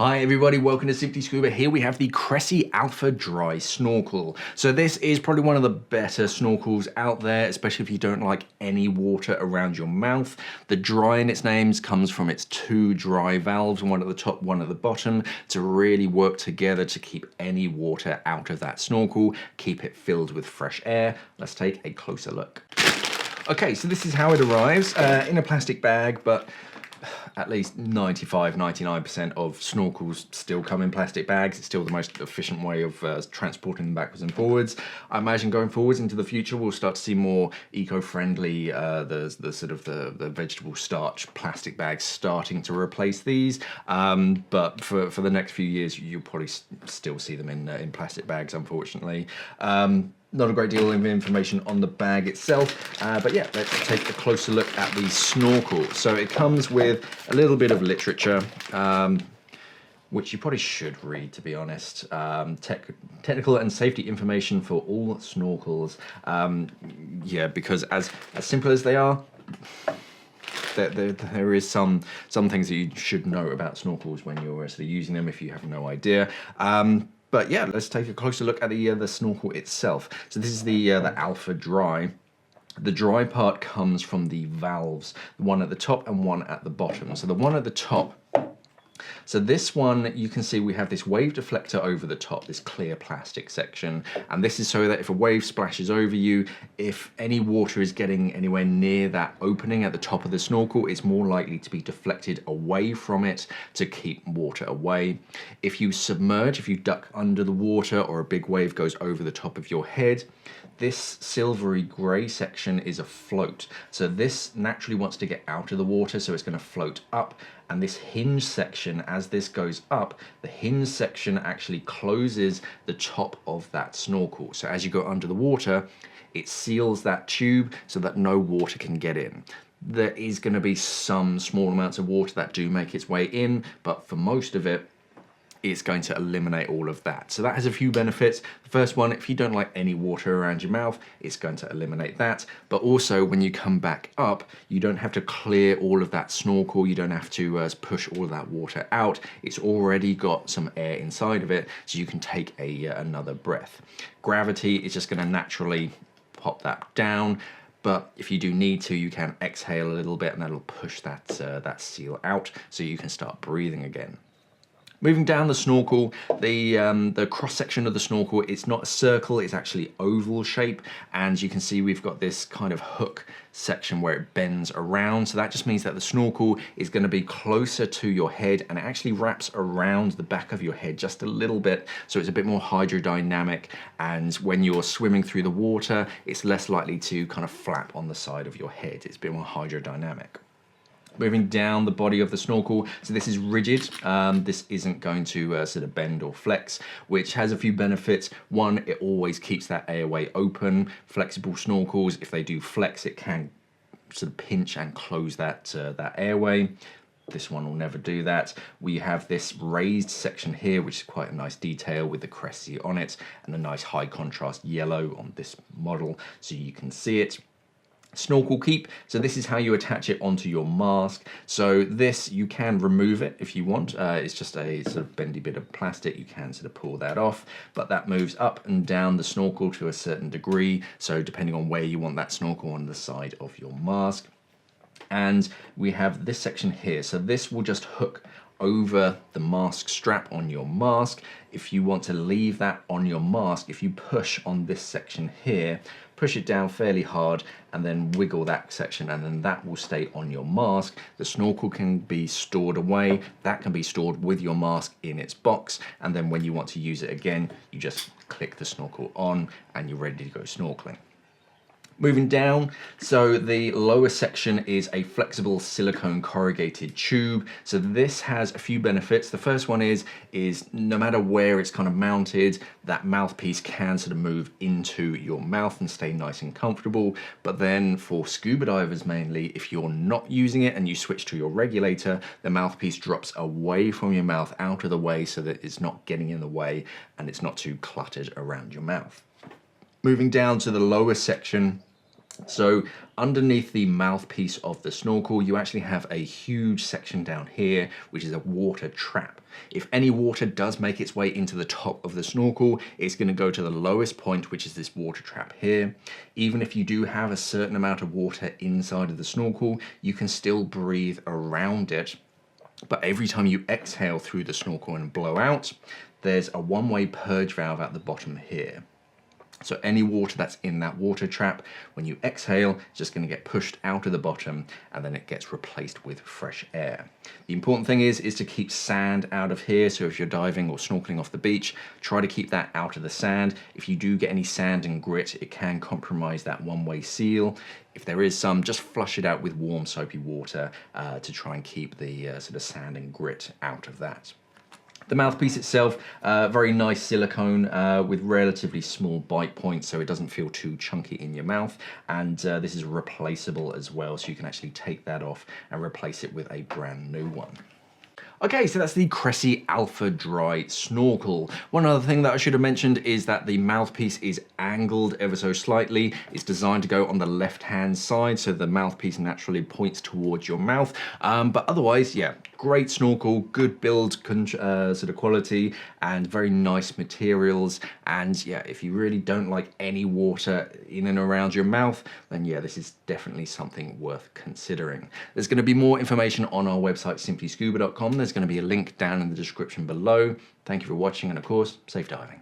Hi everybody, welcome to Simply Scuba. Here we have the Cressi Alpha Dry Snorkel. So this is probably one of the better snorkels out there, especially if you don't like any water around your mouth. The dry in its names comes from its two dry valves, one at the top, one at the bottom, to really work together to keep any water out of that snorkel, keep it filled with fresh air. Let's take a closer look. Okay, so this is how it arrives, in a plastic bag, but at least 95–99% of snorkels still come in plastic bags. It's still the most efficient way of transporting them backwards and forwards. I imagine going forwards into the future, we'll start to see more eco-friendly, the vegetable starch plastic bags starting to replace these. But for the next few years, you'll probably still see them in plastic bags, unfortunately. Not a great deal of information on the bag itself, but yeah, let's take a closer look at the snorkel. So it comes with a little bit of literature, which you probably should read, to be honest. Technical and safety information for all snorkels. Yeah, because as simple as they are, there is some things that you should know about snorkels when you're actually using them if you have no idea. But yeah, let's take a closer look at the snorkel itself. So this is the Alpha Dry. The dry part comes from the valves, one at the top and one at the bottom. So the one at the top, so this one, you can see we have this wave deflector over the top, this clear plastic section. And this is so that if a wave splashes over you, if any water is getting anywhere near that opening at the top of the snorkel, it's more likely to be deflected away from it to keep water away. If you submerge, if you duck under the water or a big wave goes over the top of your head, this silvery grey section is a float. So this naturally wants to get out of the water, so it's going to float up. And this hinge section, as this goes up, the hinge section actually closes the top of that snorkel. So as you go under the water, it seals that tube so that no water can get in. There is going to be some small amounts of water that do make its way in, but for most of it, it's going to eliminate all of that. So that has a few benefits. The first one, if you don't like any water around your mouth, it's going to eliminate that. But also when you come back up, you don't have to clear all of that snorkel. You don't have to push all of that water out. It's already got some air inside of it, so you can take another breath. Gravity is just gonna naturally pop that down. But if you do need to, you can exhale a little bit and that'll push that seal out so you can start breathing again. Moving down the snorkel, the cross-section of the snorkel, it's not a circle, it's actually oval shape. And you can see we've got this kind of hook section where it bends around. So that just means that the snorkel is going to be closer to your head and it actually wraps around the back of your head just a little bit. So it's a bit more hydrodynamic. And when you're swimming through the water, it's less likely to kind of flap on the side of your head. It's a bit more hydrodynamic. Moving down the body of the snorkel, so this is rigid. This isn't going to sort of bend or flex, which has a few benefits. One, it always keeps that airway open. Flexible snorkels, if they do flex, it can sort of pinch and close that airway. This one will never do that. We have this raised section here, which is quite a nice detail with the Cressi on it, and a nice high contrast yellow on this model, so you can see it. Snorkel keep, so this is how you attach it onto your mask. So this, you can remove it if you want. It's just a sort of bendy bit of plastic. You can sort of pull that off, but that moves up and down the snorkel to a certain degree. So depending on where you want that snorkel on the side of your mask. And we have this section here. So this will just hook over the mask strap on your mask. If you want to leave that on your mask, if you push on this section here, push it down fairly hard and then wiggle that section, and then that will stay on your mask. The snorkel can be stored away. That can be stored with your mask in its box, and then when you want to use it again, you just click the snorkel on and you're ready to go snorkeling. Moving down, so the lower section is a flexible silicone corrugated tube. So this has a few benefits. The first one is no matter where it's kind of mounted, that mouthpiece can sort of move into your mouth and stay nice and comfortable. But then for scuba divers mainly, if you're not using it and you switch to your regulator, the mouthpiece drops away from your mouth, out of the way, so that it's not getting in the way and it's not too cluttered around your mouth. Moving down to the lower section, So underneath the mouthpiece of the snorkel, you actually have a huge section down here, which is a water trap. If any water does make its way into the top of the snorkel, it's going to go to the lowest point, which is this water trap here. Even if you do have a certain amount of water inside of the snorkel, you can still breathe around it. But every time you exhale through the snorkel and blow out, there's a one-way purge valve at the bottom here. So any water that's in that water trap, when you exhale, it's just going to get pushed out of the bottom and then it gets replaced with fresh air. The important thing is to keep sand out of here. So if you're diving or snorkeling off the beach, try to keep that out of the sand. If you do get any sand and grit, it can compromise that one-way seal. If there is some, just flush it out with warm soapy water to try and keep the sort of sand and grit out of that. The mouthpiece itself, very nice silicone with relatively small bite points, so it doesn't feel too chunky in your mouth. And this is replaceable as well, so you can actually take that off and replace it with a brand new one. Okay, so that's the Cressi Alpha Dry Snorkel. One other thing that I should have mentioned is that the mouthpiece is angled ever so slightly. It's designed to go on the left-hand side, so the mouthpiece naturally points towards your mouth. But otherwise, yeah, great snorkel, good build sort of quality, and very nice materials. And yeah, if you really don't like any water in and around your mouth, then yeah, this is definitely something worth considering. There's going to be more information on our website, simplyscuba.com. There's going to be a link down in the description below. Thank you for watching, and of course, safe diving.